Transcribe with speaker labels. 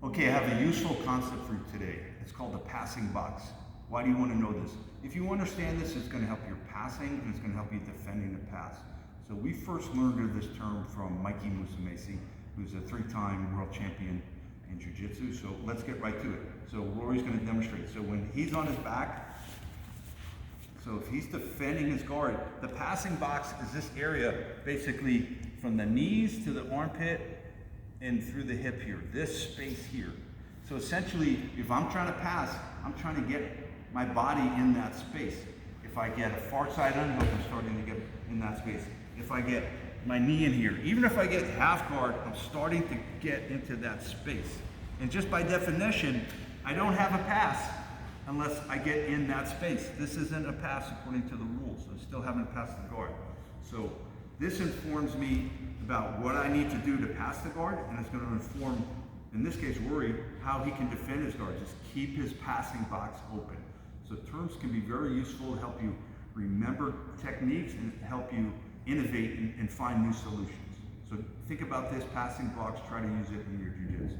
Speaker 1: Okay, I have a useful concept for you today. It's called the passing box. Why do you want to know this? If you understand this, it's going to help your passing and it's going to help you defending the pass. So we first learned of this term from Mikey Musumeci, who's a 3-time world champion in jiu-jitsu. So let's get right to it. So Rory's going to demonstrate. So when he's on his back, so if he's defending his guard, the passing box is this area basically from the knees to the armpit and through the hip here, this space here. So essentially, if I'm trying to pass, I'm trying to get my body in that space. If I get a far side unhook, I'm starting to get in that space. If I get my knee in here, even if I get half guard, I'm starting to get into that space. And just by definition, I don't have a pass unless I get in that space. This isn't a pass according to the rules. I still haven't passed the guard. So this informs me about what I need to do to pass the guard, and it's going to inform, in this case, Rory, how he can defend his guard. Just keep his passing box open. So terms can be very useful to help you remember techniques and help you innovate and find new solutions. So think about this passing box, try to use it in your jiu-jitsu.